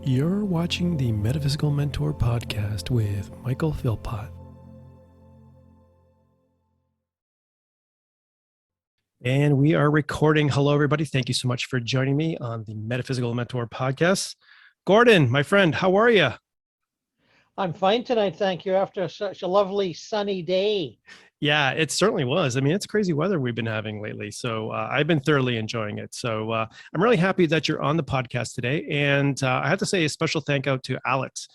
You're watching the Metaphysical Mentor podcast with Michael Philpott. And we are recording. Hello, everybody. Thank you so much for joining me on the Metaphysical Mentor podcast. Gordon, my friend, how are you? I'm fine tonight, thank you, after such a lovely sunny day. Yeah, it certainly was. I mean, it's crazy weather we've been having lately. So I've been thoroughly enjoying it. So I'm really happy that you're on the podcast today. And I have to say a special thank out to Alex.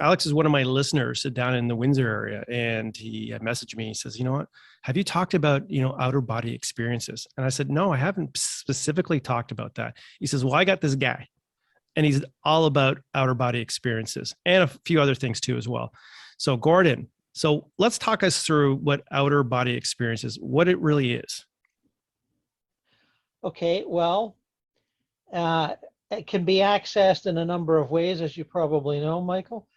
Alex is one of my listeners down in the Windsor area. And he messaged me. He says, you know what? Have you talked about, outer body experiences? And I said, no, I haven't specifically talked about that. He says, well, I got this guy. And he's all about outer body experiences and a few other things too as well. So Gordon, so let's talk us through what outer body experience is, what it really is. Okay, well, it can be accessed in a number of ways, as you probably know, Michael.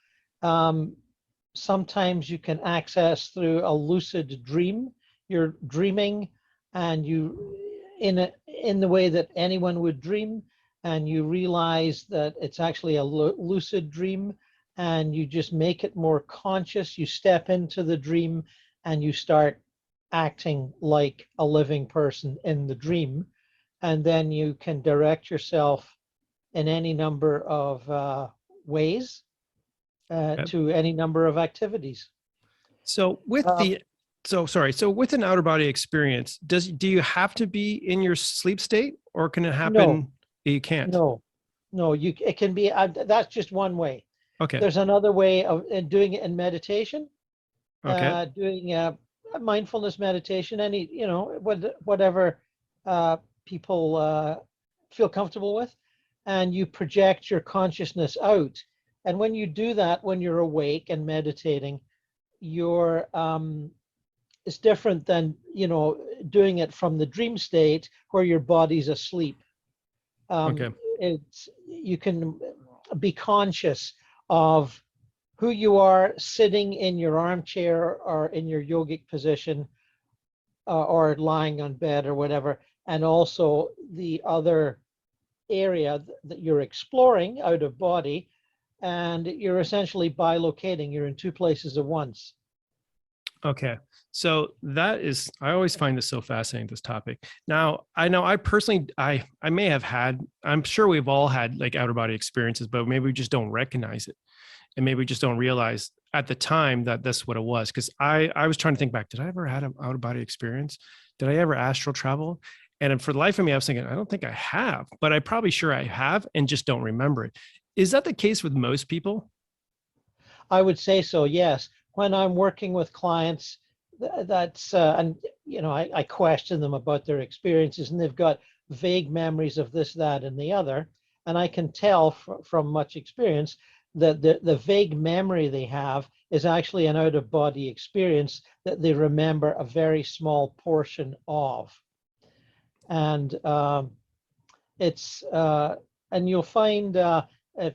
Sometimes you can access through a lucid dream. You're dreaming and you, in the way that anyone would dream, and you realize that it's actually a lucid dream, and you just make it more conscious. You step into the dream and you start acting like a living person in the dream. And then you can direct yourself in any number of ways to any number of activities. So with so with an outer body experience, do you have to be in your sleep state, or can it happen? No, you can't. No, it can be, that's just one way. Okay. There's another way of doing it in meditation. Okay. Doing a mindfulness meditation, whatever people feel comfortable with, and you project your consciousness out. And when you do that, when you're awake and meditating, it's different than doing it from the dream state where your body's asleep. Okay. You can be conscious of who you are sitting in your armchair or in your yogic position, or lying on bed or whatever, and also the other area that you're exploring out of body, and you're essentially bilocating. You're in two places at once. Okay. So I always find this so fascinating, this topic. Now, I know I personally, I may have had, I'm sure we've all had like outer body experiences, but maybe we just don't recognize it. And maybe we just don't realize at the time that that's what it was. Cause I was trying to think back, did I ever had an outer body experience? Did I ever astral travel? And for the life of me, I was thinking, I don't think I have, but I'm probably sure I have and just don't remember it. Is that the case with most people? I would say so, yes. When I'm working with clients, that's I question them about their experiences, and they've got vague memories of this, that, and the other. And I can tell from much experience that the vague memory they have is actually an out-of-body experience that they remember a very small portion of. And and you'll find, if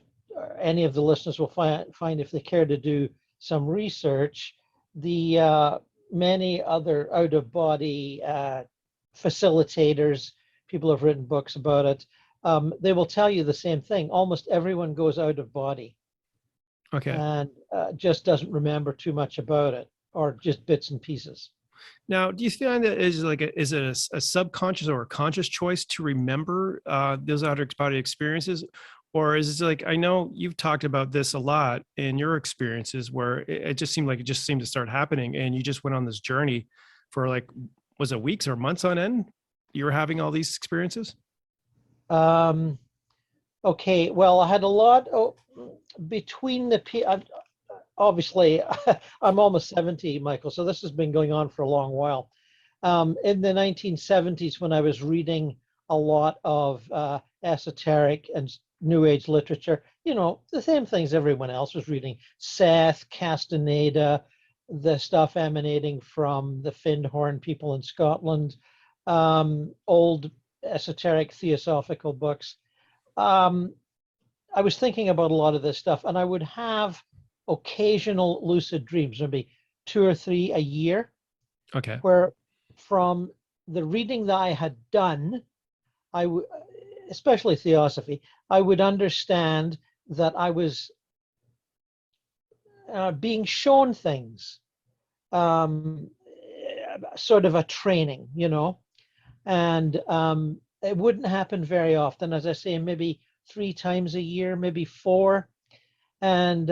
any of the listeners will find if they care to do some research, the many other out-of-body facilitators, people have written books about it, they will tell you the same thing. Almost everyone goes out of body. Okay. And just doesn't remember too much about it, or just bits and pieces. Now, do you find that is it a subconscious or a conscious choice to remember those outer body experiences? Or is it like, I know you've talked about this a lot in your experiences where it just seemed to start happening, and you just went on this journey for like, was it weeks or months on end? You were having all these experiences? Okay, well, I had a lot between obviously, I'm almost 70, Michael, so this has been going on for a long while. In the 1970s, when I was reading a lot of esoteric and New Age literature, the same things everyone else was reading: Seth, Castaneda, the stuff emanating from the Findhorn people in Scotland, old esoteric Theosophical books. I was thinking about a lot of this stuff, and I would have occasional lucid dreams, maybe 2 or 3 a year. Okay. Where from the reading that I had done, especially Theosophy, I would understand that I was being shown things, sort of a training, you know, and it wouldn't happen very often. As I say, maybe 3 times a year, maybe 4, and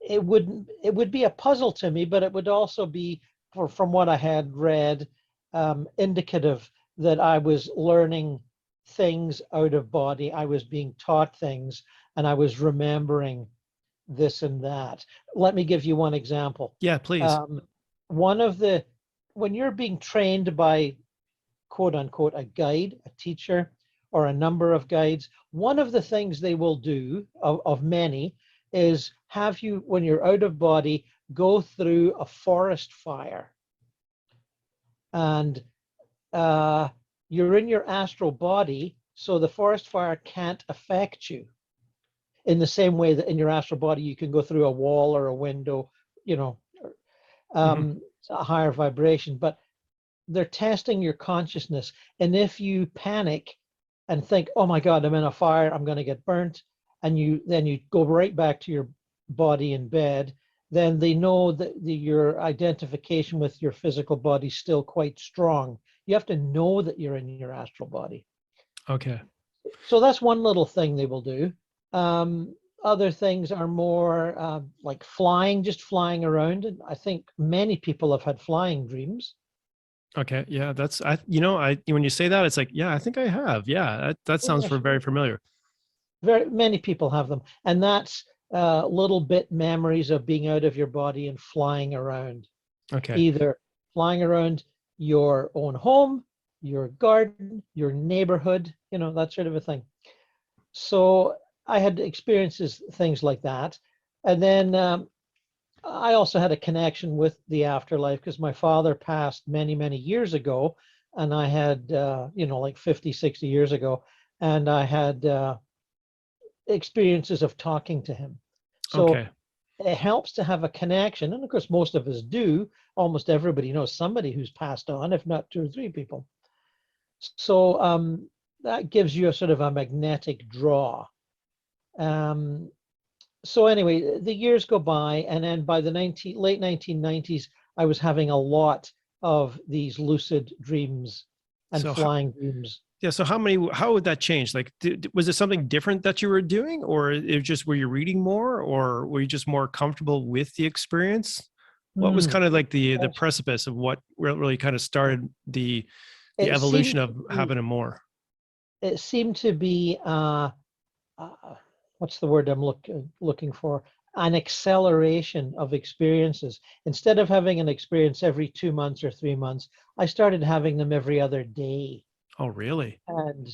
it would be a puzzle to me, but it would also be, from what I had read, indicative that I was learning things out of body. I was being taught things, and I was remembering this and that. Let me give you one example. Yeah, please. When you're being trained by, quote unquote, a guide, a teacher, or a number of guides, one of the things they will do, of many, is have you, when you're out of body, go through a forest fire. And you're in your astral body, so the forest fire can't affect you in the same way that in your astral body you can go through a wall or a window, you know, it's a higher vibration. But they're testing your consciousness. And if you panic and think, oh my God, I'm in a fire, I'm going to get burnt, and then you go right back to your body in bed, then they know that your identification with your physical body is still quite strong. You have to know that you're in your astral body. Okay. So that's one little thing they will do. Other things are more like flying, just flying around. And I think many people have had flying dreams. Okay. Yeah. When you say that, it's like, yeah, I think I have. Yeah. That sounds very familiar. Very many people have them. And that's little bit memories of being out of your body and flying around. Okay. Either flying around your own home, your garden, your neighborhood, you know, that sort of a thing. So I had experiences, things like that. And then I also had a connection with the afterlife because my father passed many, many years ago. And I had, like 50, 60 years ago. And I had experiences of talking to him. So Okay. it helps to have a connection. And of course, most of us do. Almost everybody knows somebody who's passed on, if not 2 or 3 people. So that gives you a sort of a magnetic draw. So anyway, the years go by, and then by the late 1990s, I was having a lot of these lucid dreams and flying dreams. Yeah. So how would that change? Like, was it something different that you were doing, or were you reading more, or were you just more comfortable with the experience? What was kind of like the precipice of what really kind of started the evolution of having a more? It seemed to be, what's the word I'm looking for? An acceleration of experiences. Instead of having an experience every 2 months or 3 months, I started having them every other day. Oh, really? And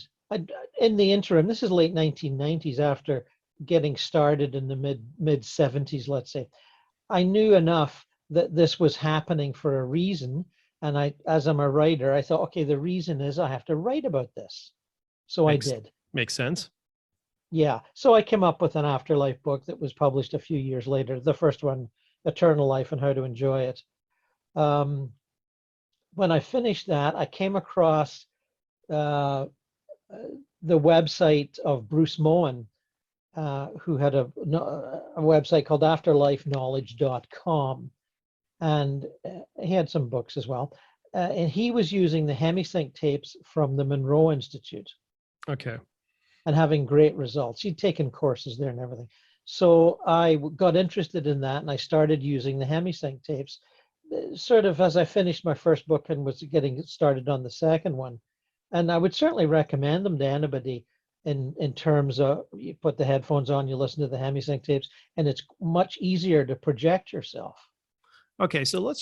in the interim, this is late 1990s, after getting started in the mid 70s, let's say, I knew enough that this was happening for a reason. And as I'm a writer, I thought, okay, the reason is I have to write about this. So I did. Makes sense. Yeah. So I came up with an afterlife book that was published a few years later. The first one, Eternal Life and How to Enjoy It. When I finished that, I came across the website of Bruce Moen, who had a website called afterlifeknowledge.com. And he had some books as well. And he was using the Hemi-Sync tapes from the Monroe Institute. Okay. And having great results. He'd taken courses there and everything. So I got interested in that, and I started using the Hemi-Sync tapes sort of as I finished my first book and was getting started on the second one. And I would certainly recommend them to anybody in terms of, you put the headphones on, you listen to the Hemi-Sync tapes, and it's much easier to project yourself. Okay, so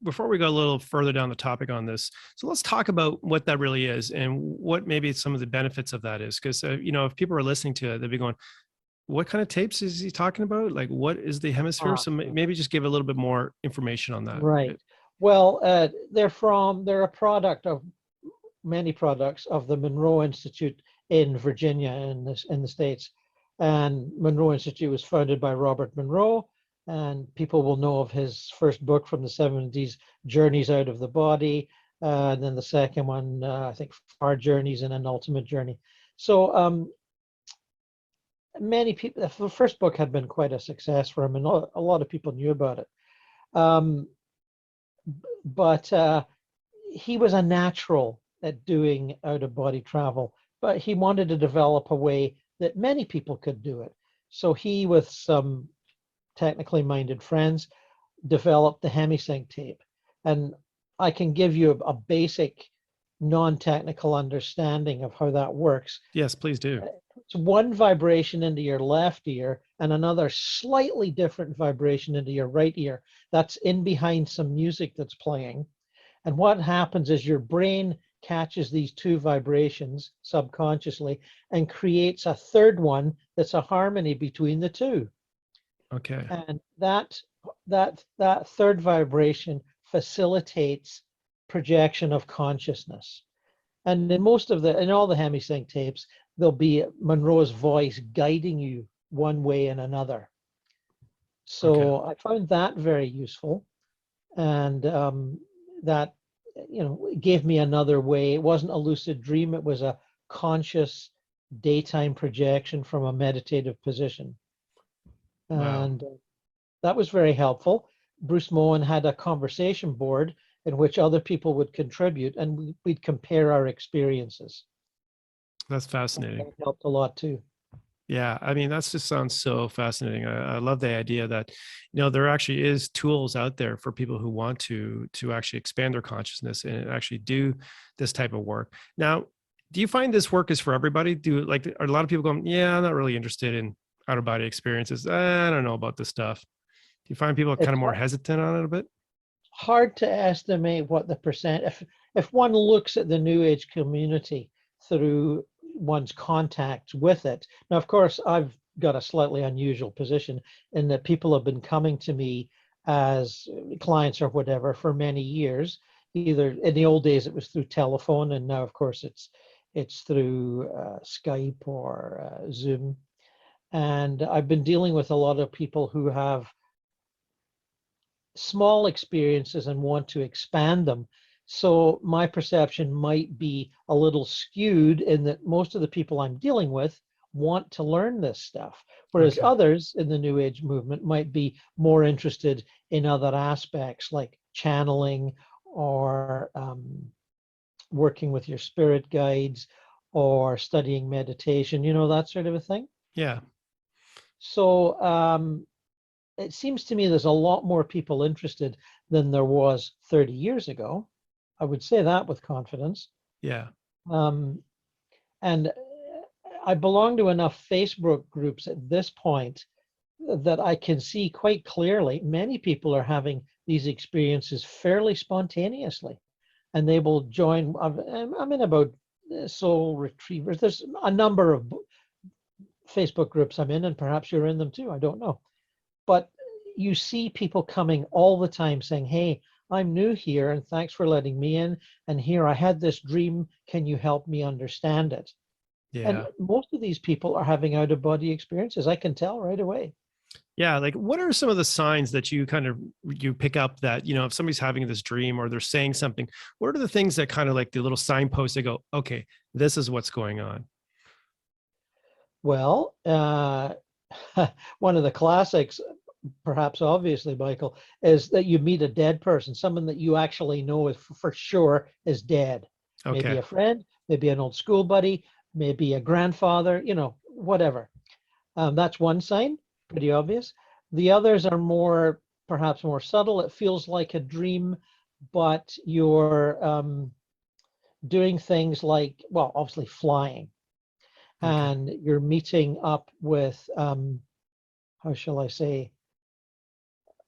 before we go a little further down the topic on this, so let's talk about what that really is and what maybe some of the benefits of that is. Because, if people are listening to it, they'll be going, what kind of tapes is he talking about? Like, what is the hemisphere? So maybe just give a little bit more information on that. Right. Well, they're a product of many products of the Monroe Institute in Virginia in the States. And Monroe Institute was founded by Robert Monroe. And people will know of his first book from the 70s, Journeys Out of the Body. And then the second one, I think, Far Journeys and An Ultimate Journey. So many people, the first book had been quite a success for him, and a lot of people knew about it. But he was a natural at doing out-of-body travel, but he wanted to develop a way that many people could do it. So he, with some technically minded friends, developed the Hemi-Sync tape. And I can give you a basic non-technical understanding of how that works. Yes, please do. It's one vibration into your left ear and another slightly different vibration into your right ear. That's in behind some music that's playing. And what happens is your brain catches these two vibrations subconsciously and creates a third one that's a harmony between the two. Okay. And that third vibration facilitates projection of consciousness. And in all the Hemi-Sync tapes, there'll be Monroe's voice guiding you one way and another. So I found that very useful, and that gave me another way. It wasn't a lucid dream; it was a conscious daytime projection from a meditative position, and that was very helpful. Bruce Moen had a conversation board in which other people would contribute, and we'd compare our experiences. That's fascinating. That helped a lot too. Yeah, I mean, that just sounds so fascinating. I love the idea that, there actually is tools out there for people who want to actually expand their consciousness and actually do this type of work. Now, do you find this work is for everybody? Are a lot of people going, yeah, I'm not really interested in out of body experiences. I don't know about this stuff. Do you find people kind of more hesitant on it a bit? Hard to estimate what the percent. If one looks at the New Age community through one's contacts with it. Now, of course, I've got a slightly unusual position in that people have been coming to me as clients or whatever for many years. Either in the old days it was through telephone, and now, of course, it's through Skype or Zoom. And I've been dealing with a lot of people who have small experiences and want to expand them. So my perception might be a little skewed in that most of the people I'm dealing with want to learn this stuff, whereas others in the New Age movement might be more interested in other aspects like channeling or working with your spirit guides or studying meditation, that sort of a thing. Yeah. So it seems to me there's a lot more people interested than there was 30 years ago. I would say that with confidence. Yeah. And I belong to enough Facebook groups at this point that I can see quite clearly many people are having these experiences fairly spontaneously, and they will join. I'm in about soul retrievers. There's a number of Facebook groups I'm in, and perhaps you're in them too. I don't know. But you see people coming all the time saying, hey, I'm new here and thanks for letting me in. And here I had this dream. Can you help me understand it? Yeah. And most of these people are having out of body experiences. I can tell right away. Yeah. Like, what are some of the signs that you pick up that, if somebody's having this dream or they're saying something, what are the things that kind of like the little signposts that go, okay, this is what's going on? Well, one of the classics, perhaps obviously, Michael, is that you meet a dead person, someone that you actually know is for sure is dead. Okay. Maybe a friend, maybe an old school buddy, maybe a grandfather, whatever. That's one sign, pretty obvious. The others are perhaps more subtle. It feels like a dream, but you're doing things like, well, obviously flying. Okay. And you're meeting up with, how shall I say,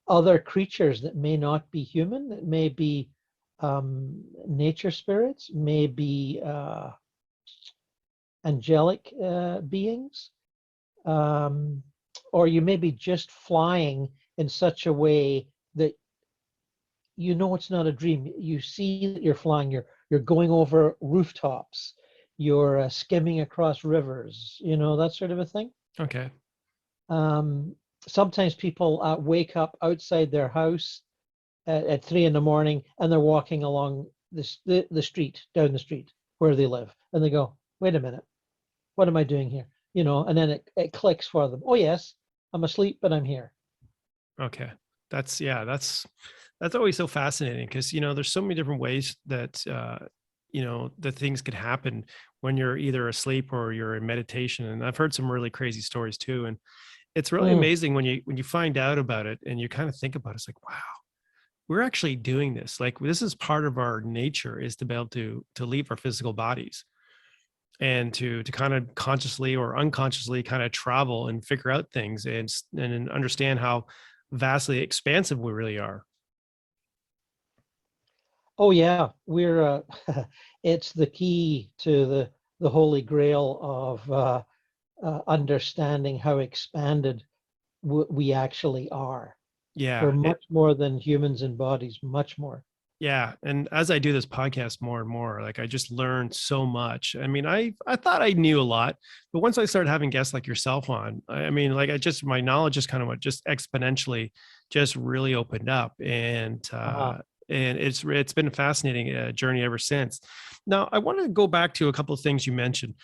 other creatures that may not be human, that may be nature spirits, may be angelic beings, or you may be just flying in such a way that it's not a dream. You see that you're flying, you're going over rooftops, you're skimming across rivers, that sort of a thing. Okay. Sometimes people wake up outside their house at 3 a.m. and they're walking along the street, down the street where they live. And they go, wait a minute, what am I doing here? and then it clicks for them. Oh yes, I'm asleep, but I'm here. Okay. That's always so fascinating because, there's so many different ways that, that things could happen when you're either asleep or you're in meditation. And I've heard some really crazy stories too. And it's really Mm. amazing when you find out about it and you kind of think about it. It's like, wow, we're actually doing this. Like, this is part of our nature, is to be able to leave our physical bodies and to kind of consciously or unconsciously kind of travel and figure out things and understand how vastly expansive we really are. Oh yeah, we're it's the key to the holy grail of understanding how expanded we actually are. We're Yeah. much more than humans in bodies, much more. Yeah. And as I do this podcast more and more, like, I just learned so much. I mean, I thought I knew a lot, but once I started having guests like yourself on, I mean, like, my knowledge just kind of went just exponentially, just really opened up. Uh-huh. And it's been a fascinating journey ever since. Now, I want to go back to a couple of things you mentioned.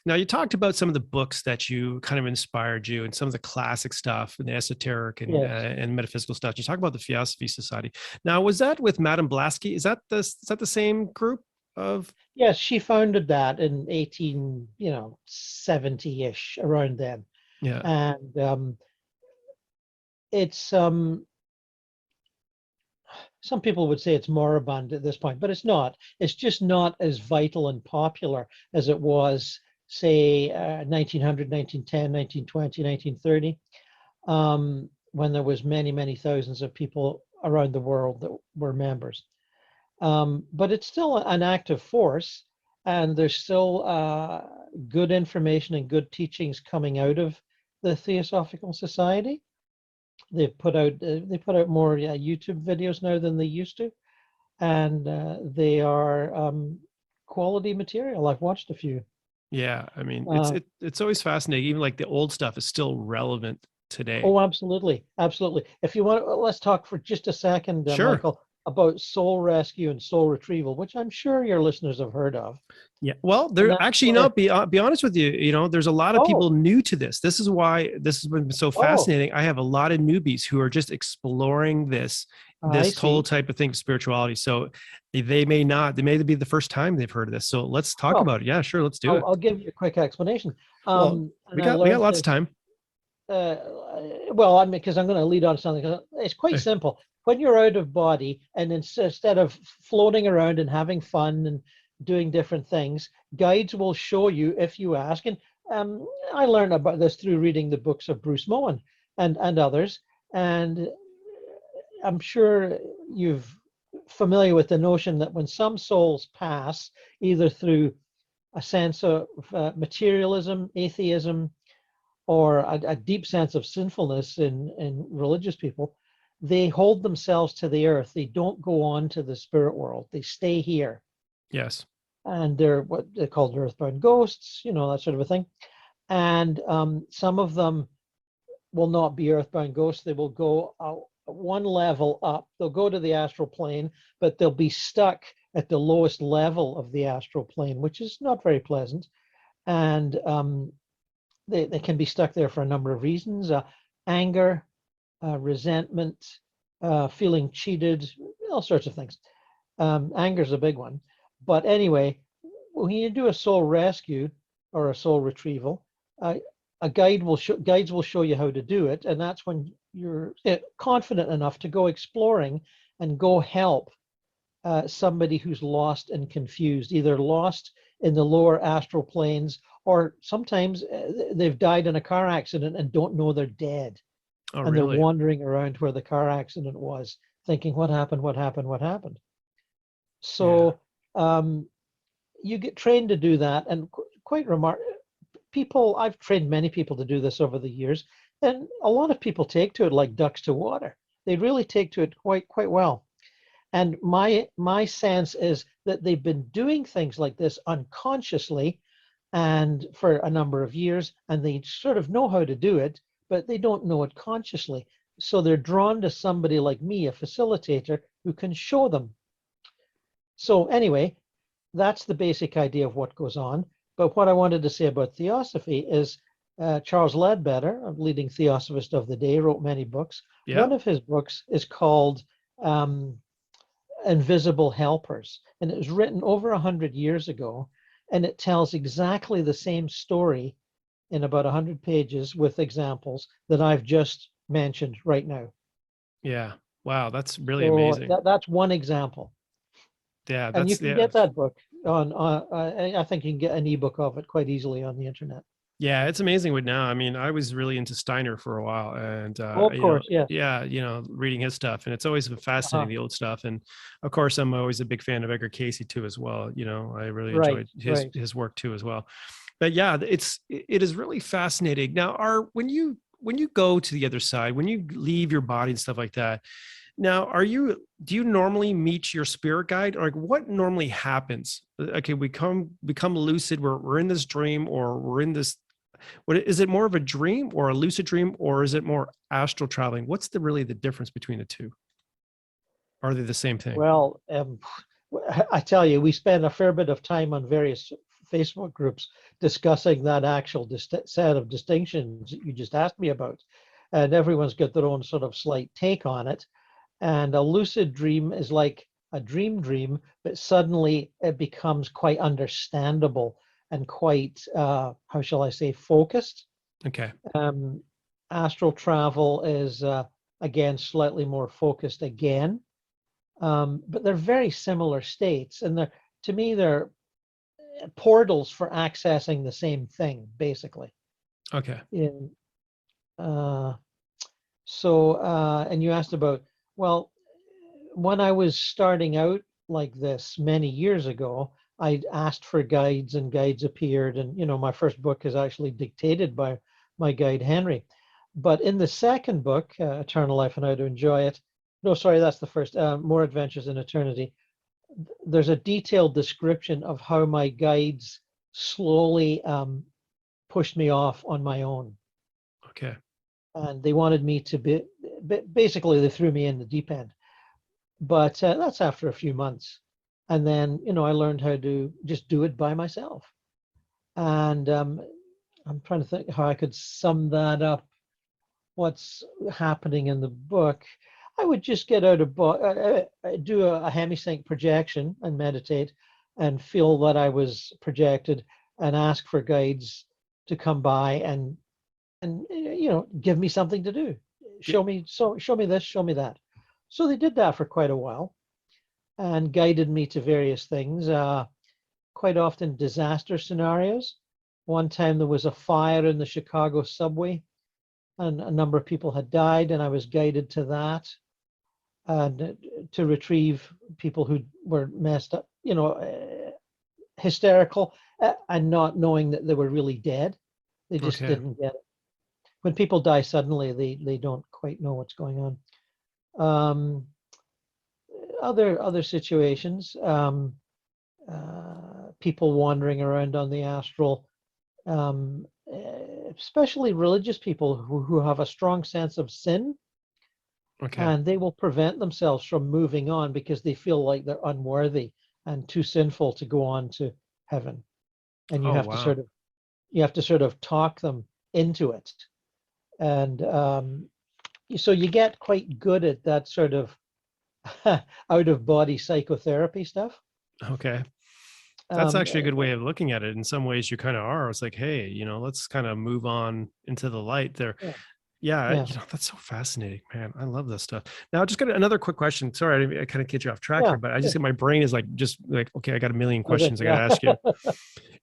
Now, you talked about some of the books that you kind of inspired you, and some of the classic stuff and the esoteric Yes. and metaphysical stuff. You talk about the Theosophy Society. Now, was that with Madame Blavatsky? Is that the same group of? Yes, she founded that in 70-ish, around then. Yeah. And it's some people would say it's moribund at this point, but it's not. It's just not as vital and popular as it was, say, 1900, 1910, 1920, 1930, when there was many, many thousands of people around the world that were members. But it's still an active force, and there's still good information and good teachings coming out of the Theosophical Society. They put out more YouTube videos now than they used to, and they are quality material. I've watched a few. Yeah. I mean, Uh, it's always fascinating. Even like the old stuff is still relevant today. oh, absolutely, absolutely. If you want, let's talk for just a second, Sure. Michael, about soul rescue and soul retrieval, which I'm sure your listeners have heard of. Yeah. Well, And there that's actually, where, be honest with you, there's a lot of people oh, new to this. This is why this has been so oh, fascinating. I have a lot of newbies who are just exploring I this whole see. type of thing, spirituality. So they may be the first time they've heard of this. So let's talk Well, about it. Yeah, sure. Let's do I'll, it. I'll give you a quick explanation. Well, And we I got learned lots of this. time. uh, well, I mean, because I'm going to lead on to something. It's quite Okay. simple. When you're out of body, and instead of floating around and having fun and doing different things, guides will show you if you ask. And I learned about this through reading the books of Bruce Moen and others. And I'm sure you've familiar with the notion that when some souls pass, either through a sense of materialism, atheism, or a deep sense of sinfulness in religious people, they hold themselves to the earth. They don't go on to the spirit world. They stay here. Yes. And they're what they call earthbound ghosts, that sort of a thing. And some of them will not be earthbound ghosts. They will go one level up. They'll go to the astral plane, but they'll be stuck at the lowest level of the astral plane, which is not very pleasant. And they can be stuck there for a number of reasons: anger, resentment, feeling cheated, all sorts of things. Anger is a big one. But anyway, when you do a soul rescue or a soul retrieval, a guides will show you how to do it, and that's when you're confident enough to go exploring and go help somebody who's lost and confused, either lost in the lower astral planes, or sometimes they've died in a car accident and don't know they're dead. Oh, And they're really? wandering around where the car accident was, thinking, what happened, what happened, what happened? Yeah. So you get trained to do that. And quite remarkable. I've trained many people to do this over the years, and a lot of people take to it like ducks to water. They really take to it quite well. And my sense is that they've been doing things like this unconsciously and for a number of years, and they sort of know how to do it, but they don't know it consciously. So they're drawn to somebody like me, a facilitator, who can show them. So anyway, that's the basic idea of what goes on. But what I wanted to say about Theosophy is Charles Ledbetter, a leading theosophist of the day, wrote many books. Yeah. One of his books is called Invisible Helpers, and it was written over 100 years ago, and it tells exactly the same story in about 100 pages with examples that I've just mentioned right now. Yeah. Wow. That's really So amazing. that's one example. Yeah. And you That's, can yeah. get that book on, I think you can get an ebook of it quite easily on the internet. Yeah, it's amazing what now. I mean, I was really into Steiner for a while, and Oh, of course, yes. yeah, reading his stuff, and it's always been fascinating, the old stuff. And of course, I'm always a big fan of Edgar Casey too, as well. I really Right, enjoyed right. his work too, as well. But yeah, it is really fascinating. Now, when you go to the other side, when you leave your body and stuff like that, now, do you normally meet your spirit guide, or like what normally happens? Okay, we become lucid, we're in this dream, or we're in this, what is it, more of a dream or a lucid dream, or is it more astral traveling? What's really the difference between the two? Are they the same thing? Well, I tell you, we spend a fair bit of time on various Facebook groups discussing that actual set of distinctions that you just asked me about. And everyone's got their own sort of slight take on it. And a lucid dream is like a dream, but suddenly it becomes quite understandable and quite, how shall I say, focused. Okay. Astral travel is, again, slightly more focused again. But they're very similar states. And to me, they're portals for accessing the same thing, basically. Okay. And you asked about, well, when I was starting out like this many years ago, I asked for guides and guides appeared. And, my first book is actually dictated by my guide, Henry. But in the second book, Eternal Life and How to Enjoy It, no, sorry, that's the first, More Adventures in Eternity. There's a detailed description of how my guides slowly pushed me off on my own. Okay. And they wanted me to basically they threw me in the deep end. But that's after a few months. And then, I learned how to just do it by myself. And I'm trying to think how I could sum that up. What's happening in the book? I would just get out of do a Hemi-Sync projection and meditate and feel that I was projected and ask for guides to come by and give me something to do. Show me this, show me that. So they did that for quite a while and guided me to various things, quite often disaster scenarios. One time there was a fire in the Chicago subway and a number of people had died, and I was guided to that and to retrieve people who were messed up, hysterical, and not knowing that they were really dead. They just didn't get it. When people die suddenly, they don't quite know what's going on. Other situations, people wandering around on the astral, especially religious people who have a strong sense of sin. Okay. And they will prevent themselves from moving on because they feel like they're unworthy and too sinful to go on to heaven. And you have to sort of talk them into it. And so you get quite good at that sort of out of body psychotherapy stuff. Okay. That's actually a good way of looking at it. In some ways you kind of are. It's like, hey, let's kind of move on into the light there. Yeah. That's so fascinating, man. I love this stuff. Now, I just got another quick question. Sorry, I kind of get you off track here, but I just get my brain is like, okay, I got a million questions I got to ask you.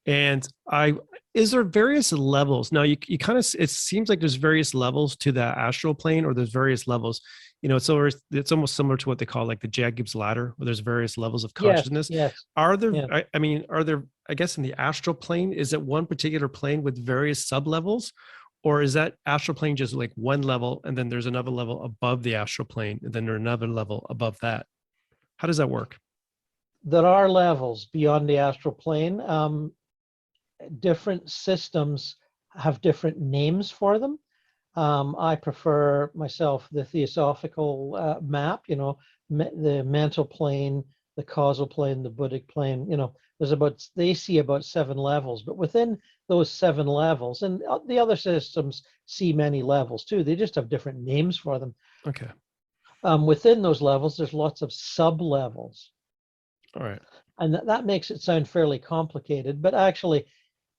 And is there various levels? Now you kind of, it seems like there's various levels to the astral plane, or there's various levels, so it's almost similar to what they call like the Jacob's ladder, where there's various levels of consciousness. Yes. Are there, are there, I guess in the astral plane, is it one particular plane with various sub levels? Or is that astral plane just like one level, and then there's another level above the astral plane, and then there's another level above that? How does that work? There are levels beyond the astral plane. Different systems have different names for them. I prefer myself the Theosophical map, the mental plane, the causal plane, the Buddhic plane, they see about 7 levels, but within those 7 levels, and the other systems see many levels too, they just have different names for them. Okay. Within those levels, there's lots of sub-levels. All right. And that makes it sound fairly complicated, but actually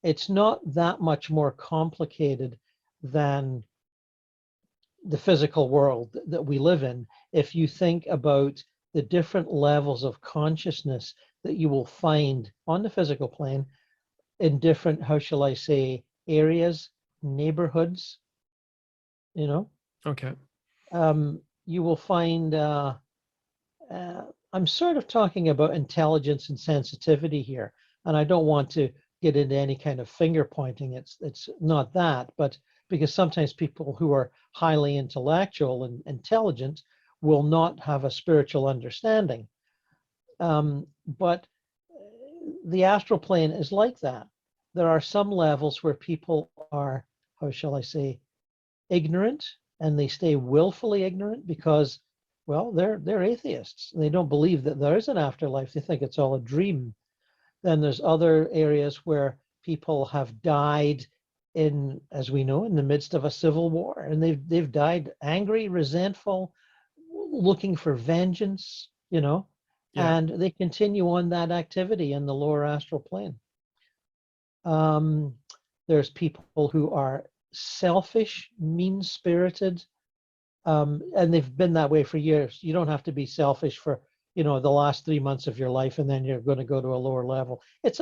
it's not that much more complicated than the physical world that we live in. If you think about the different levels of consciousness that you will find on the physical plane in different, how shall I say, areas, neighborhoods, you know, Okay. you will find, I'm sort of talking about intelligence and sensitivity here, and I don't want to get into any kind of finger pointing. It's not that, but because sometimes people who are highly intellectual and intelligent will not have a spiritual understanding. But the astral plane is like that. There are some levels where people are, how shall I say, ignorant, and they stay willfully ignorant because, well, they're atheists. They don't believe that there is an afterlife. They think it's all a dream. Then there's other areas where people have died in, as we know, in the midst of a civil war, and they've died angry, resentful, looking for vengeance, you know, Yeah. and they continue on that activity in the lower astral plane. There's people who are selfish, mean-spirited, and they've been that way for years. You don't have to be selfish for, you know, the last 3 months of your life, and then you're going to go to a lower level. It's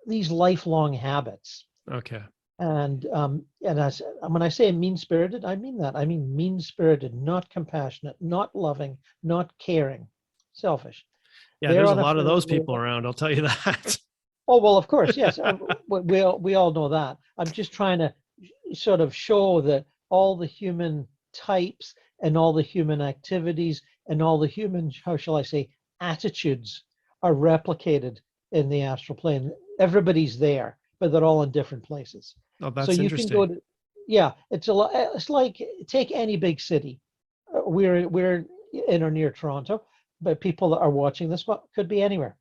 these lifelong habits. Okay. And when I say mean-spirited, I mean that. I mean mean-spirited, not compassionate, not loving, not caring, selfish. Yeah, They're there's a on a lot of fairly those low people around, I'll tell you that. Oh, well, of course, yes. We all know that. I'm just trying to sort of show that all the human types and all the human activities and all the human, how shall I say, attitudes are replicated in the astral plane. Everybody's there, but they're all in different places. Oh, So that's you can go interesting. to, yeah, it's a lot. It's like take any big city. We're in or near Toronto, but people that are watching this could be anywhere.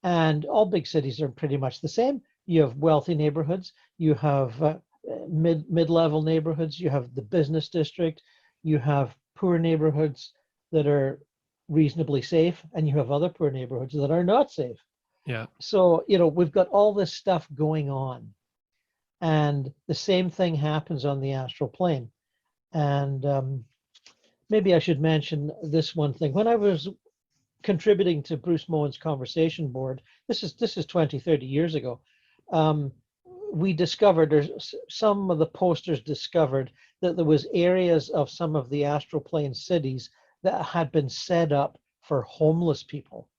And all big cities are pretty much the same. You have wealthy neighborhoods, you have mid-level neighborhoods, you have the business district, you have poor neighborhoods that are reasonably safe, and you have other poor neighborhoods that are not safe. Yeah. So, you know, we've got all this stuff going on. And the same thing happens on the astral plane. And maybe I should mention this one thing. When I was contributing to Bruce Moen's conversation board, this is 20, 30 years ago, we discovered, there's some of the posters discovered that there was areas of some of the astral plane cities that had been set up for homeless people.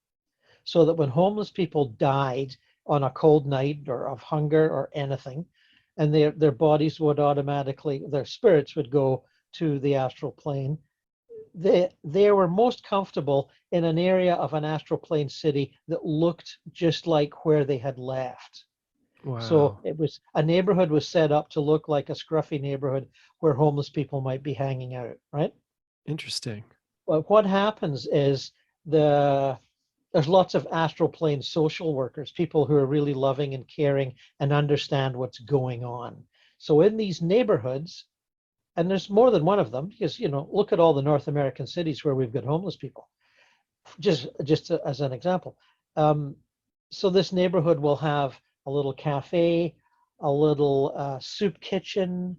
So that when homeless people died on a cold night or of hunger or anything, and their bodies would automatically, their spirits would go to the astral plane, they were most comfortable in an area of an astral plane city that looked just like where they had left. So Wow. it was, a neighborhood was set up to look like a scruffy neighborhood where homeless people might be hanging out, right? Interesting. But what happens is there's lots of astral plane social workers, people who are really loving and caring and understand what's going on. So in these neighborhoods, and there's more than one of them, because, you know, look at all the North American cities where we've got homeless people, just as an example. So this neighborhood will have a little cafe, a little soup kitchen,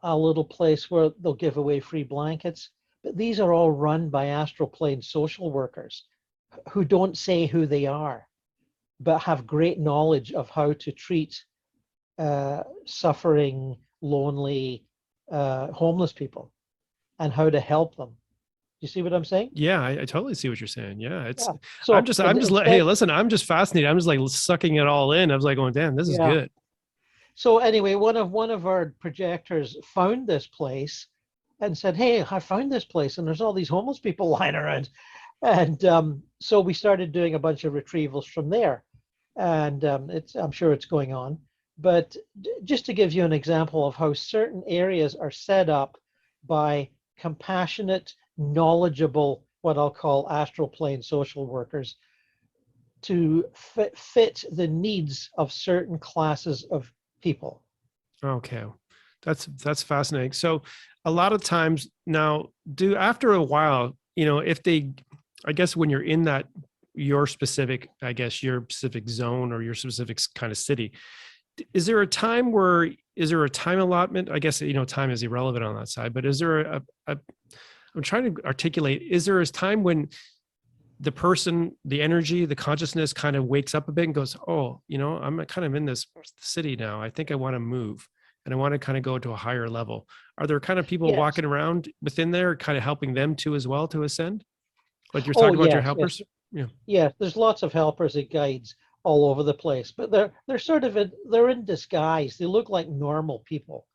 a little place where they'll give away free blankets. But these are all run by astral plane social workers who don't say who they are, but have great knowledge of how to treat suffering, lonely, homeless people and how to help them. You see what I'm saying? Yeah, I totally see what you're saying. Yeah, it's. Yeah. So Hey, instead, listen, I'm just fascinated. I'm just like sucking it all in. I was like going, damn, this is yeah. good. So anyway, one of our projectors found this place and said, "Hey, I found this place, and there's all these homeless people lying around." And so we started doing a bunch of retrievals from there, and I'm sure it's going on. But just to give you an example of how certain areas are set up by compassionate, knowledgeable, what I'll call astral plane social workers, to fit the needs of certain classes of people. Okay. That's fascinating. So a lot of times now, after a while, if they, I guess when you're in that, your specific zone or your specific kind of city, is there a time allotment? I guess, time is irrelevant on that side, but is there I'm trying to articulate, is there a time when the person, the energy, the consciousness kind of wakes up a bit and goes, oh, I'm kind of in this city now. I think I want to move and I want to kind of go to a higher level. Are there kind of people Yes. walking around within there, kind of helping them too as well to ascend? Like you're Oh, talking about your yes, helpers? yes. Yeah. Yeah, there's lots of helpers and guides all over the place, but they're sort of they're in disguise. They look like normal people.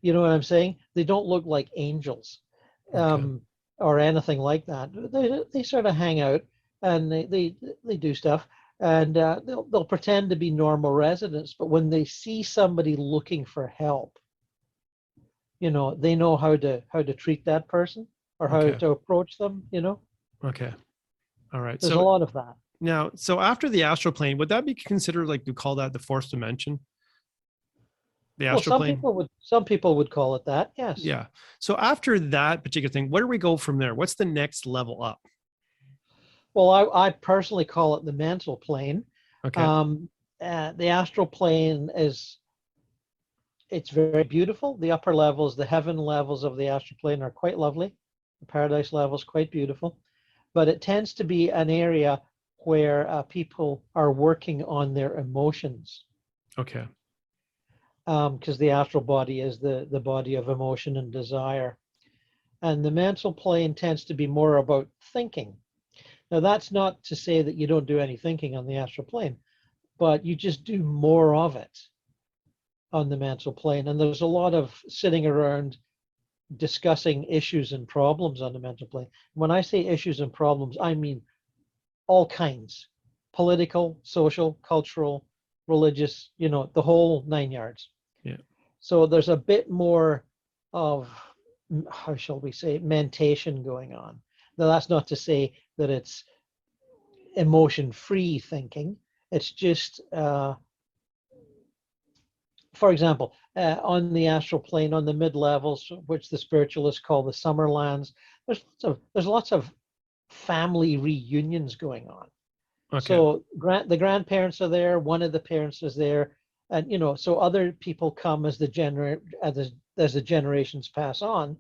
You know what I'm saying? They don't look like angels, Okay. or anything like that. They sort of hang out and they do stuff, and they'll pretend to be normal residents. But when they see somebody looking for help, they know how to treat that person or how Okay. to approach them. Okay. All right. There's a So lot of that. now, so after the astral plane, would that be considered, like, you call that the fourth dimension? The Well, astral plane? some people would call it that. Yes. Yeah. So after that particular thing, where do we go from there? What's the next level up? Well, I personally call it the mental plane. Okay. The astral plane it's very beautiful. The upper levels, the heaven levels of the astral plane are quite lovely. The paradise levels quite beautiful, but it tends to be an area where people are working on their emotions. Okay. Because the astral body is the body of emotion and desire. And the mental plane tends to be more about thinking. Now, that's not to say that you don't do any thinking on the astral plane, but you just do more of it on the mental plane. And there's a lot of sitting around discussing issues and problems on the mental plane. When I say issues and problems, I mean all kinds: political, social, cultural, religious, the whole 9 yards. Yeah. So there's a bit more of, how shall we say, mentation going on. Now, that's not to say that it's emotion-free thinking. It's just, for example, on the astral plane, on the mid-levels, which the spiritualists call the summer lands, there's lots of family reunions going on. Okay. So the grandparents are there, one of the parents is there, and so other people come as the generations pass on.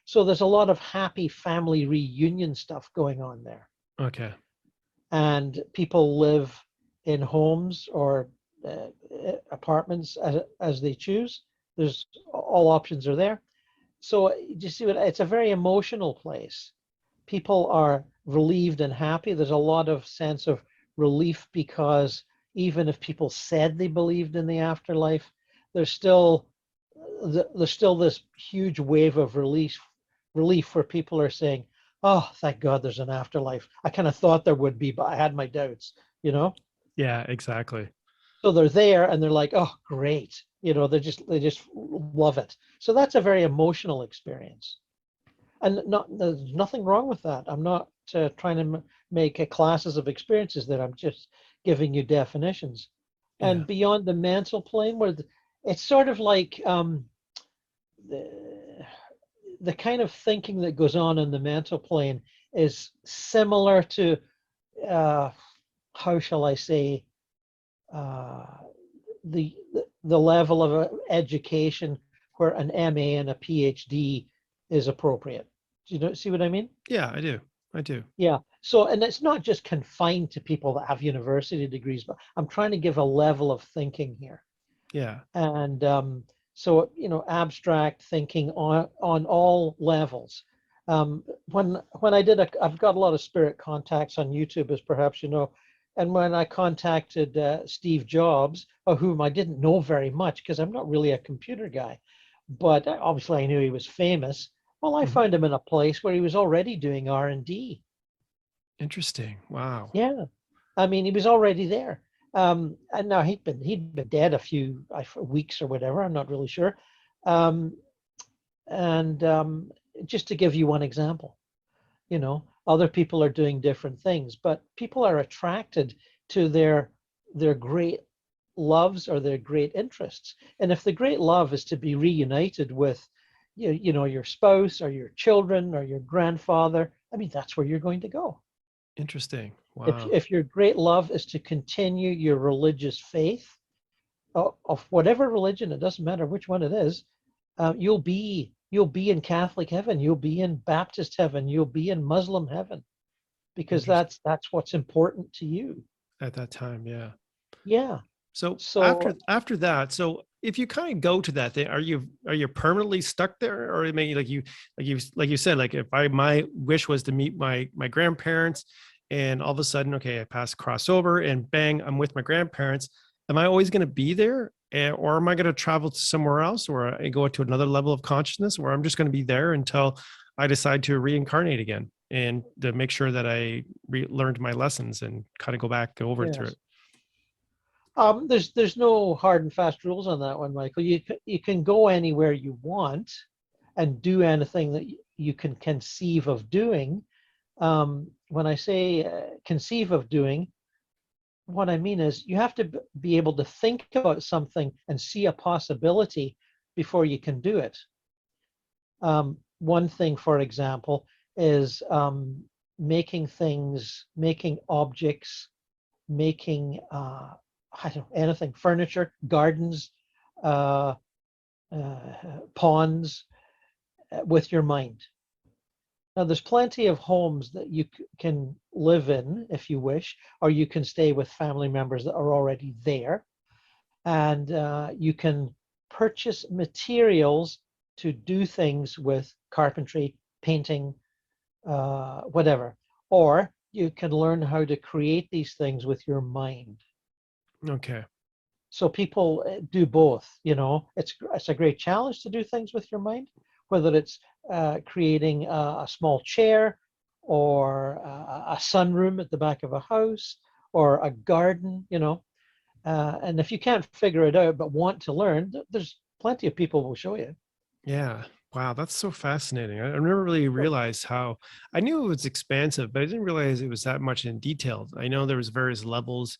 So there's a lot of happy family reunion stuff going on there. Okay. And people live in homes or apartments as they choose. There's all options are there. So you see what it's a very emotional place. People are relieved and happy. There's a lot of sense of relief because even if people said they believed in the afterlife, there's still this huge wave of relief where people are saying, oh, thank God there's an afterlife. I kind of thought there would be, but I had my doubts, Yeah, exactly. So they're there and they're like, oh, great. They just love it. So that's a very emotional experience. And there's nothing wrong with that. I'm not trying to make classes of experiences there. I'm just giving you definitions. Yeah. And beyond the mental plane, where it's sort of like the kind of thinking that goes on in the mental plane is similar to, how shall I say, the level of education where an MA and a PhD is appropriate. Do you see what I mean? Yeah, I do. Yeah. So, and it's not just confined to people that have university degrees, but I'm trying to give a level of thinking here. Yeah. And so, abstract thinking on all levels. When I've got a lot of spirit contacts on YouTube, as perhaps you know, and when I contacted Steve Jobs, of whom I didn't know very much because I'm not really a computer guy, but obviously I knew he was famous. Well, I found him in a place where he was already doing R&D. Interesting. Wow. Yeah, I mean, he was already there. And now he'd been dead a few weeks or whatever. I'm not really sure. And just to give you one example, other people are doing different things, but people are attracted to their great loves or their great interests. And if the great love is to be reunited with your spouse or your children or your grandfather, I mean, that's where you're going to go. Interesting. If Wow. if your great love is to continue your religious faith of whatever religion, it doesn't matter which one it is, you'll be in Catholic heaven, you'll be in Baptist heaven, you'll be in Muslim heaven, because Interesting. that's what's important to you. At that time, yeah. Yeah. So So after that, so if you kind of go to that thing, are you permanently stuck there, or maybe like you said, like if my wish was to meet my grandparents, and all of a sudden, okay, I pass crossover, and bang, I'm with my grandparents. Am I always going to be there, or am I going to travel to somewhere else, or I go to another level of consciousness, where I'm just going to be there until I decide to reincarnate again, and to make sure that I learned my lessons and kind of go back over through yes. it? There's no hard and fast rules on that one, Michael. You can go anywhere you want and do anything that you can conceive of doing. When I say conceive of doing, what I mean is you have to be able to think about something and see a possibility before you can do it. One thing, for example, is making things, making objects, making I don't know, anything, furniture, gardens, uh, ponds, with your mind. Now, there's plenty of homes that you can live in if you wish, or you can stay with family members that are already there. And you can purchase materials to do things with carpentry, painting, whatever. Or you can learn how to create these things with your mind. Okay. So people do both. It's a great challenge to do things with your mind, whether it's creating a small chair, or a sunroom at the back of a house, or a garden. And if you can't figure it out but want to learn, there's plenty of people will show you. Yeah. Wow, that's so fascinating. I never really So, realized how. I knew it was expansive, but I didn't realize it was that much in detail. I know there was various levels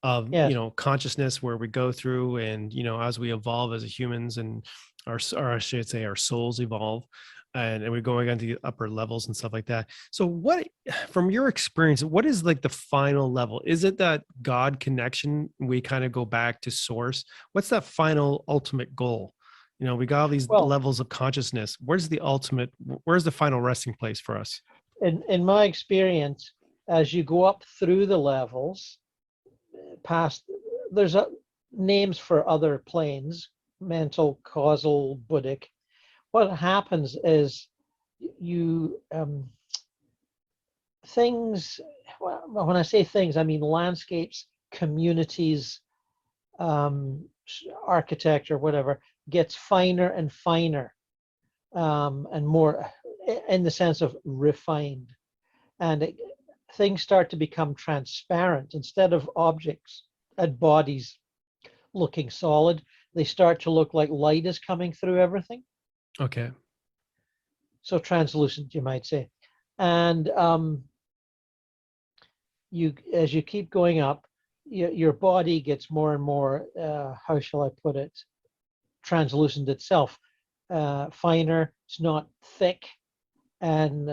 of, yes. consciousness where we go through, and as we evolve as humans, and or I should say our souls evolve, and we're going on to the upper levels and stuff like that. So what, from your experience, what is like the final level? Is it that God connection, we kind of go back to source? What's that final ultimate goal? We got all these Well, levels of consciousness. Where's the final resting place for us? in my experience, as you go up through the levels, past, there's names for other planes, mental, causal, Buddhic. What happens is you things, well, when I say things, I mean landscapes, communities, architecture, whatever, gets finer and finer, and more in the sense of refined. And things start to become transparent. Instead of objects and bodies looking solid, they start to look like light is coming through everything. Okay. So translucent, you might say. And as you keep going up, your body gets more and more, how shall I put it, translucent itself, finer. It's not thick, and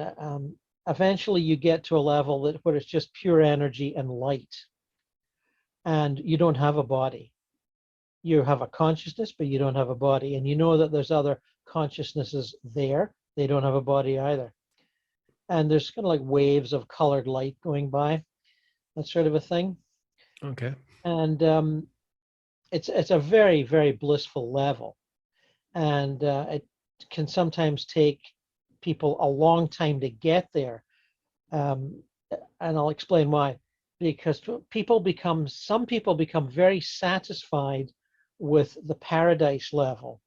eventually you get to a level where it's just pure energy and light, and you don't have a body. You have a consciousness, but you don't have a body, and you know that there's other consciousnesses there. They don't have a body either, and there's kind of like waves of colored light going by, that sort of a thing. Okay. And it's a very, very blissful level, and it can sometimes take people a long time to get there. And I'll explain why. Because some people become very satisfied with the paradise level,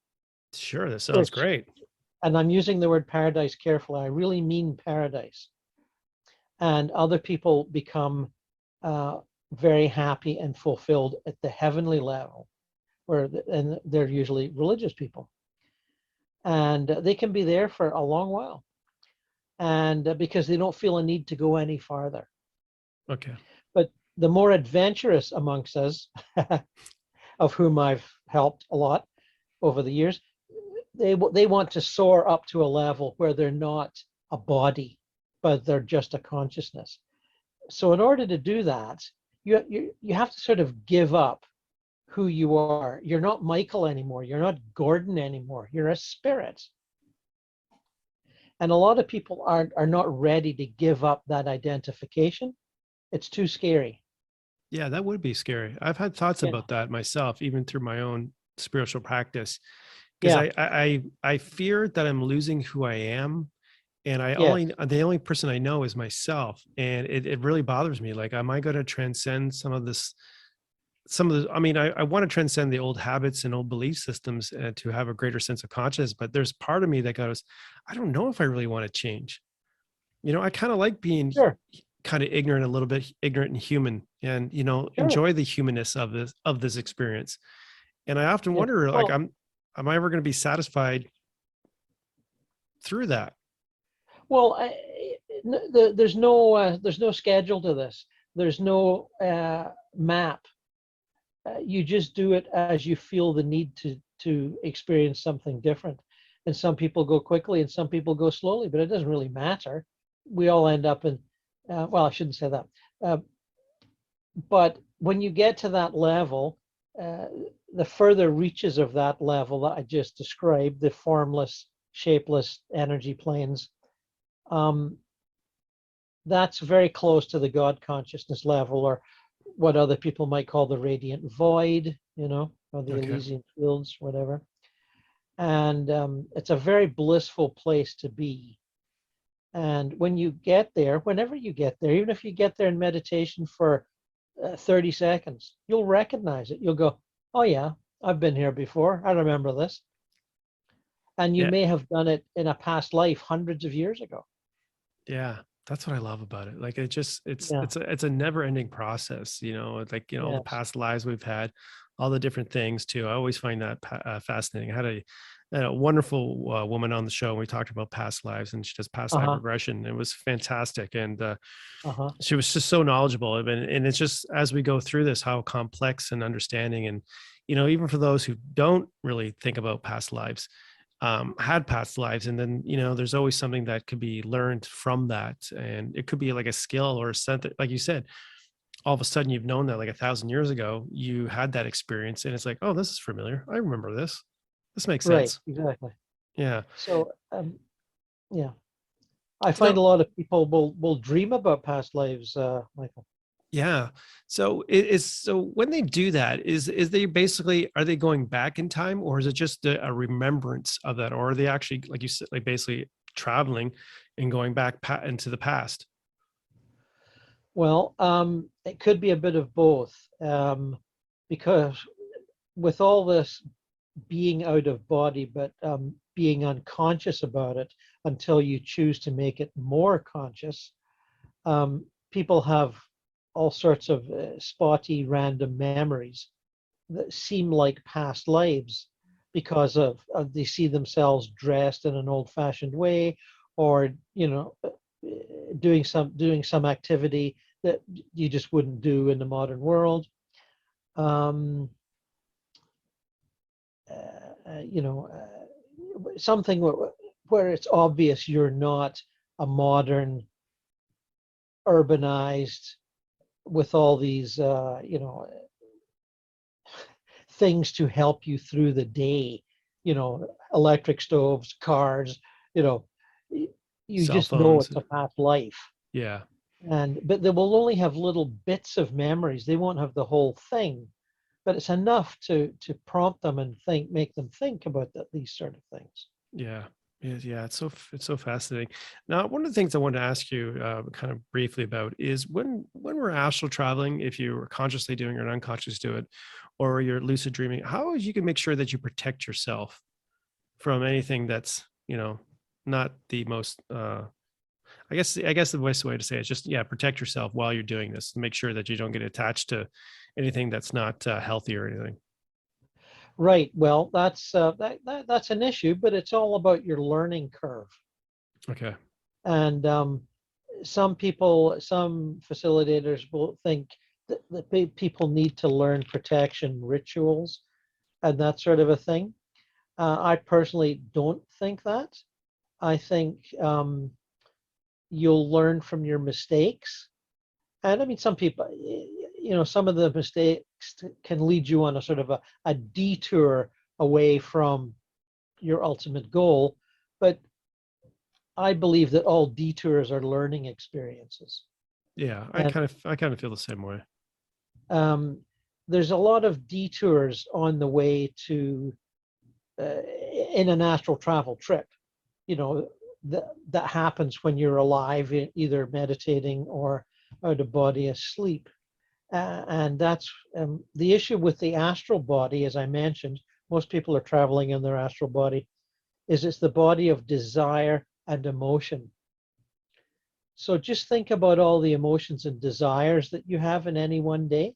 Sure. That sounds which, great. and I'm using the word paradise carefully, I really mean paradise. And other people become very happy and fulfilled at the heavenly level, and they're usually religious people. And they can be there for a long while, and because they don't feel a need to go any farther. Okay. But The more adventurous amongst us, of whom I've helped a lot over the years, they want to soar up to a level where they're not a body, but they're just a consciousness. So in order to do that, you have to sort of give up who you are. You're not Michael anymore. You're not Gordon anymore. You're a spirit. And a lot of people are not ready to give up that identification. It's too scary. Yeah, that would be scary. I've had thoughts Yeah. about that myself, even through my own spiritual practice, because Yeah. I fear that I'm losing who I am, and Yes. the only person I know is myself, and it really bothers me. Like, am I going to transcend some of the, I mean, I want to transcend the old habits and old belief systems to have a greater sense of consciousness, but there's part of me that goes, I don't know if I really want to change. I kind of like being Sure. kind of ignorant, a little bit ignorant and human, and Sure. enjoy the humanness of this experience. And I often Yeah. wonder, like, Well, am I ever going to be satisfied through that? well, there's no schedule to this. There's no map. You just do it as you feel the need to experience something different. And some people go quickly, and some people go slowly. But it doesn't really matter. We all end up in. Well, I shouldn't say that. But when you get to that level, uh, the further reaches of that level that I just described, the formless, shapeless energy planes, that's very close to the God consciousness level, or what other people might call the radiant void, or the Okay. Elysian fields, whatever. And it's a very blissful place to be. And when you get there, whenever you get there, even if you get there in meditation for 30 seconds, you'll recognize it. You'll go, oh, yeah, I've been here before. I remember this. And you Yeah. may have done it in a past life hundreds of years ago. Yeah. That's what I love about it. Like, Yeah. it's a never ending process, It's like, all the Yes. past lives we've had, all the different things too. I always find that fascinating. I had a wonderful woman on the show, and we talked about past lives, and she does past life Uh-huh. regression. It was fantastic. And Uh-huh. she was just so knowledgeable. And it's just, as we go through this, how complex and understanding, and even for those who don't really think about past lives, had past lives, and then there's always something that could be learned from that, and it could be like a skill or something, like you said, all of a sudden you've known that like 1,000 years ago you had that experience, and it's like, oh, this is familiar, I remember this makes Right. sense. Exactly. Yeah. So, yeah, I find So a lot of people will dream about past lives, Michael. yeah. So so when they do that, is they basically, are they going back in time, or is it just a remembrance of that, or are they actually, like you said, like basically traveling and going back into the past? Well, it could be a bit of both, because with all this being out of body, but being unconscious about it until you choose to make it more conscious, people have all sorts of spotty, random memories that seem like past lives because of they see themselves dressed in an old-fashioned way, or doing some activity that you just wouldn't do in the modern world. Um, Something where it's obvious you're not a modern, urbanized, with all these things to help you through the day, electric stoves, cars, you know, you Cell just know phones. it's a past life. Yeah. But they will only have little bits of memories. They won't have the whole thing, but it's enough to prompt them and make them think about these sort of things. Yeah. Yeah, it's so fascinating. Now, one of the things I wanted to ask you, kind of briefly about, is when we're astral traveling, if you are consciously doing it or unconscious do it, or you're lucid dreaming, how you can make sure that you protect yourself from anything that's not the most. I guess the best way to say it is just, yeah, protect yourself while you're doing this, to make sure that you don't get attached to anything that's not healthy or anything. Right. Well, that's an issue, but it's all about your learning curve. Okay. And some facilitators will think people need to learn protection rituals and that sort of a thing. I personally don't think that. I think you'll learn from your mistakes. And I mean, some people, some of the mistakes can lead you on a sort of a detour away from your ultimate goal. But I believe that all detours are learning experiences. Yeah, I And kind of feel the same way. there's a lot of detours on the way to in an astral travel trip. That happens when you're alive, either meditating or out of body asleep. And that's the issue with the astral body, as I mentioned. Most people are traveling in their astral body, is it's the body of desire and emotion. So just think about all the emotions and desires that you have in any one day.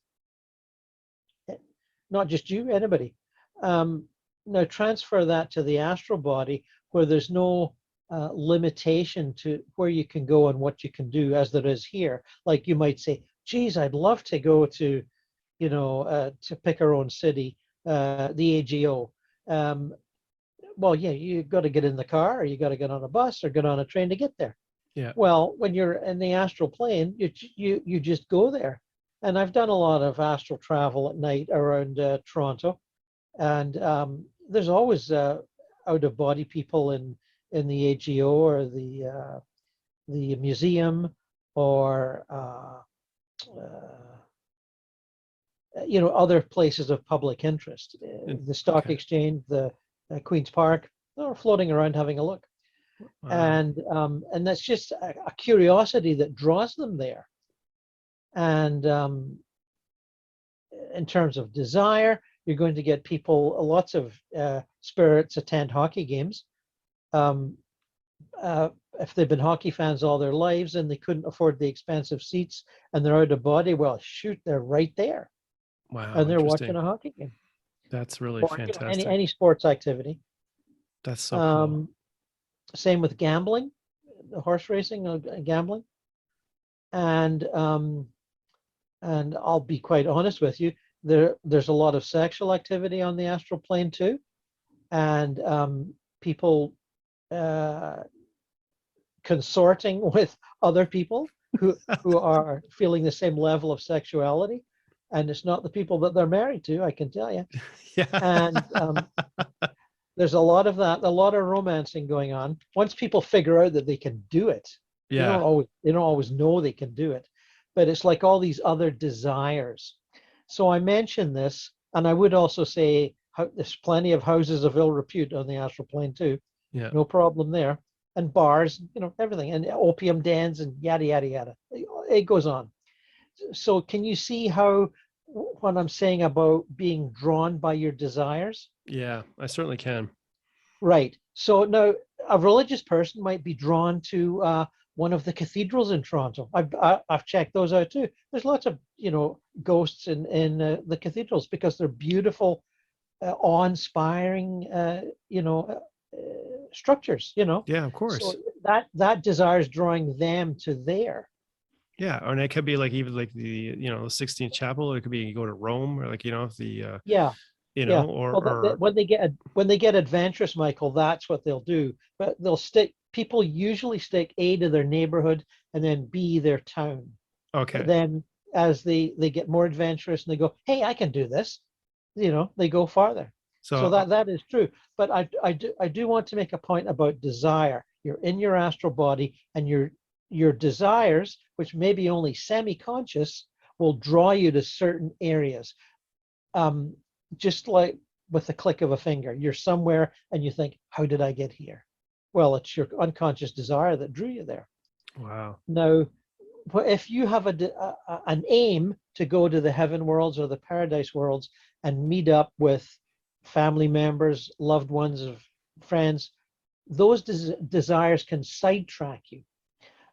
Not just you, anybody. Now transfer that to the astral body, where there's no limitation to where you can go and what you can do, as there is here. Like you might say, geez, I'd love to go to, to pick our own city, the AGO. Well, yeah, you got to get in the car, or you got to get on a bus or get on a train to get there. Yeah. Well, when you're in the astral plane, you just go there. And I've done a lot of astral travel at night around Toronto, and there's always out of body people in the AGO or the museum, or other places of public interest, the stock exchange, the Queen's Park. They're floating around having a look. And that's just a curiosity that draws them there. And in terms of desire, you're going to get people, lots of spirits attend hockey games. If they've been hockey fans all their lives and they couldn't afford the expensive seats and they're out of body, well, shoot, they're right there. Wow. And they're watching a hockey game. That's really Or, fantastic. any sports activity. That's so cool. Same with gambling, horse racing, gambling. And I'll be quite honest with you, there's a lot of sexual activity on the astral plane too. And people consorting with other people who are feeling the same level of sexuality. And it's not the people that they're married to, I can tell you. Yeah. And there's a lot of that, a lot of romancing going on. Once people figure out that they can do it, Yeah. they don't always know they can do it, but it's like all these other desires. So I mentioned this, and I would also say there's plenty of houses of ill repute on the astral plane too. Yeah. No problem there. And bars, everything, and opium dens and yada, yada, yada. It goes on. So can you see how what I'm saying about being drawn by your desires? Yeah, I certainly can. Right. So now a religious person might be drawn to one of the cathedrals in Toronto. I've checked those out too. There's lots of ghosts in the cathedrals because they're beautiful, awe-inspiring structures. Yeah, of course. So that desire is drawing them to there. Yeah, and it could be like even like the the Sixtine Chapel. It could be you go to Rome, or like the yeah. or when they get adventurous, Michael, that's what they'll do. But people usually stick A to their neighborhood and then B their town. Okay. But then as they get more adventurous and they go, hey, I can do this, they go farther. So that is true. But I do want to make a point about desire. You're in your astral body, and your desires, which may be only semi-conscious, will draw you to certain areas. Just like with the click of a finger, you're somewhere and you think, how did I get here? Well, it's your unconscious desire that drew you there. Wow. Now, if you have an aim to go to the heaven worlds or the paradise worlds and meet up with family members, loved ones, of friends, those desires can sidetrack you.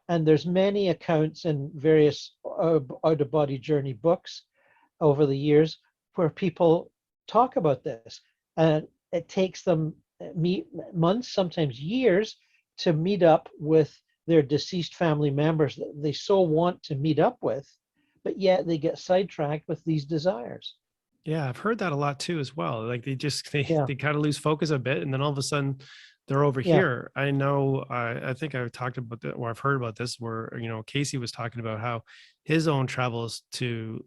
And there's many accounts in various out-of-body journey books over the years where people talk about this. And it takes them months, sometimes years, to meet up with their deceased family members that they so want to meet up with, but yet they get sidetracked with these desires. Yeah, I've heard that a lot too as well. Like Yeah, they kind of lose focus a bit, and then all of a sudden they're over yeah, here. I know I think I've talked about that, or I've heard about this, where Casey was talking about how his own travels to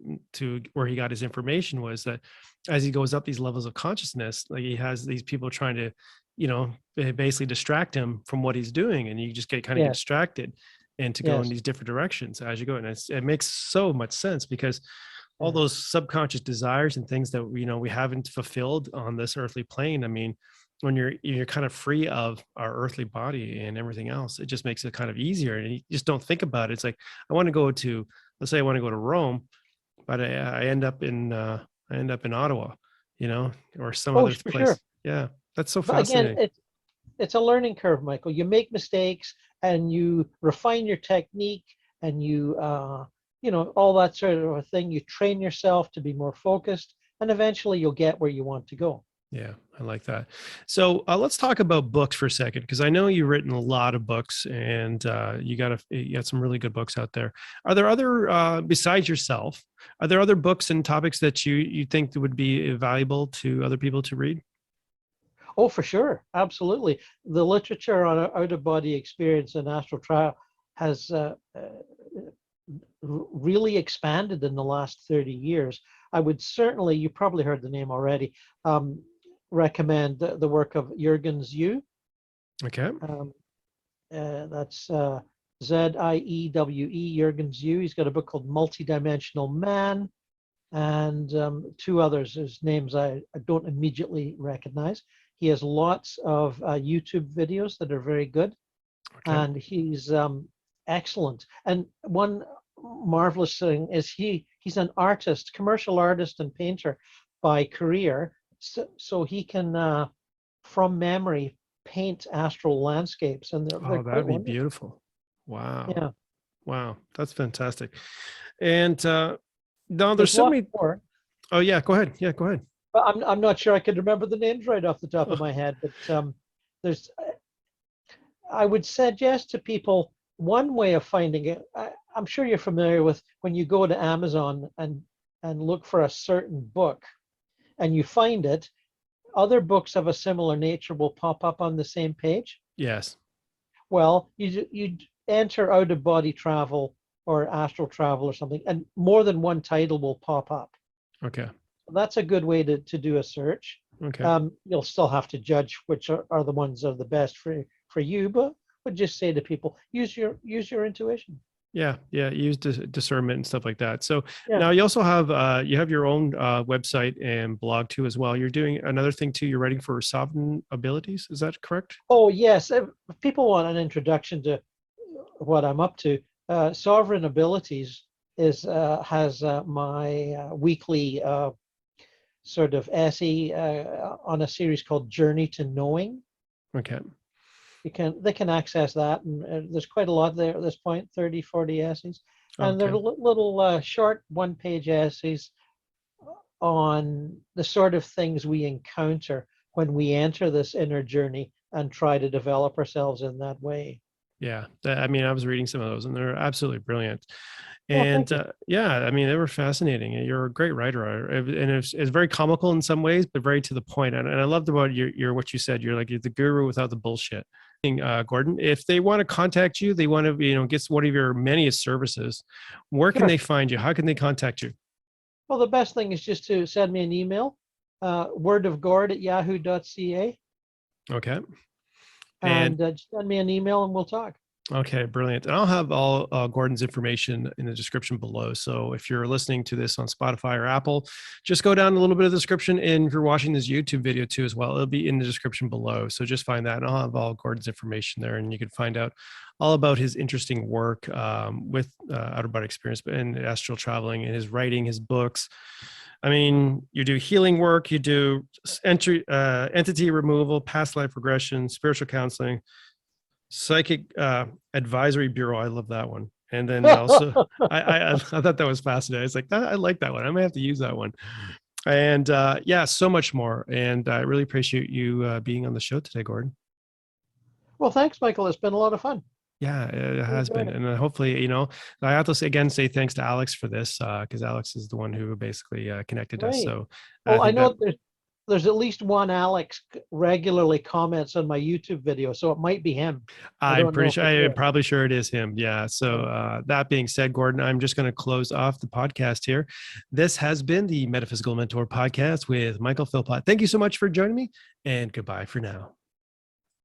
where he got his information was that as he goes up these levels of consciousness, like he has these people trying to, basically distract him from what he's doing, and you just get yes, distracted and to go in yes, these different directions as you go. And it makes so much sense because all yeah, those subconscious desires and things that we haven't fulfilled on this earthly plane. I mean, when you're kind of free of our earthly body and everything else, it just makes it kind of easier, and you just don't think about it. It's like, I want to go to, let's say I want to go to Rome, but I end up in Ottawa, or some oh, other for place. sure. Yeah, that's so But again, fascinating. it's a learning curve, Michael. You make mistakes and you refine your technique, and all that sort of a thing. You train yourself to be more focused, and eventually you'll get where you want to go. Yeah, I like that. So let's talk about books for a second, because I know you've written a lot of books, and you got some really good books out there. Are there other besides yourself? Are there other books and topics that you think that would be valuable to other people to read? Oh, for sure, absolutely. The literature on out of body experience and astral travel has really expanded in the last 30 years. I would certainly, you probably heard the name already, recommend the work of Jürgens Yu. Okay. Um, that's Ziewe, Jürgens Yu. He's got a book called Multidimensional Man, and two others, whose names I don't immediately recognize. He has lots of YouTube videos that are very good, Okay. and he's excellent. And one marvelous thing is he's an artist, commercial artist and painter by career, so he can from memory paint astral landscapes, and they're Oh, quite that'd be wonderful. beautiful. Wow. Yeah, Wow. That's fantastic. And no, there's there's so lots many. more, Oh yeah, go ahead. Yeah, go ahead. but I'm not sure I could remember the names right off the top of my head. But there's I would suggest to people one way of finding it. I'm sure you're familiar with when you go to Amazon and look for a certain book and you find it, other books of a similar nature will pop up on the same page. Yes. Well, you enter out of body travel or astral travel or something, and more than one title will pop up. Okay. That's a good way to do a search. Okay. You'll still have to judge which are the ones that are the best for you, but would just say to people, use your intuition. Yeah, yeah, use discernment and stuff like that. So Yeah. now you also have you have your own website and blog too as well. You're doing another thing too. You're writing for Sovereign Abilities. Is that correct? Oh yes. If people want an introduction to what I'm up to, Sovereign Abilities is has my weekly sort of essay on a series called Journey to Knowing. Okay. They can access that, and there's quite a lot there at this point, 30, 40 essays, and they're Okay. little short one-page essays on the sort of things we encounter when we enter this inner journey and try to develop ourselves in that way. Yeah. I mean, I was reading some of those, and they're absolutely brilliant. Well, And thank you. yeah, I mean, they were fascinating. You're a great writer, and it's very comical in some ways, but very to the point. And I loved about your what you said. You're the guru without the bullshit. Gordon, if they want to contact you, they want to get one of your many services. Where can Sure. they find you? How can they contact you? Well, the best thing is just to send me an email, wordofgord@yahoo.ca, Okay. And and just send me an email and we'll talk. okay, brilliant. And I'll have all Gordon's information in the description below. So if you're listening to this on Spotify or Apple, just go down a little bit of the description. And if you're watching this YouTube video too as well, it'll be in the description below. So just find that, and I'll have all Gordon's information there, and you can find out all about his interesting work with outer body experience and astral traveling, and his writing, his books. I mean, you do healing work, you do entity removal, past life regression, spiritual counseling, psychic advisory bureau. I love that one. And then also I thought that was fascinating. It's like, I like that one. I may have to use that one. And yeah, so much more. And I really appreciate you being on the show today, Gordon. Well, thanks, Michael. It's been a lot of fun. Yeah, it has been. And hopefully, I have to say thanks to Alex for this, because Alex is the one who basically connected us. Right. So I Well, I think that know there's at least one Alex regularly comments on my YouTube video, so it might be him. I I'm don't pretty know sure, for I'm sure. probably sure it is him. Yeah. So that being said, Gordon, I'm just going to close off the podcast here. This has been the Metaphysical Mentor podcast with Michael Philpott. Thank you so much for joining me, and goodbye for now.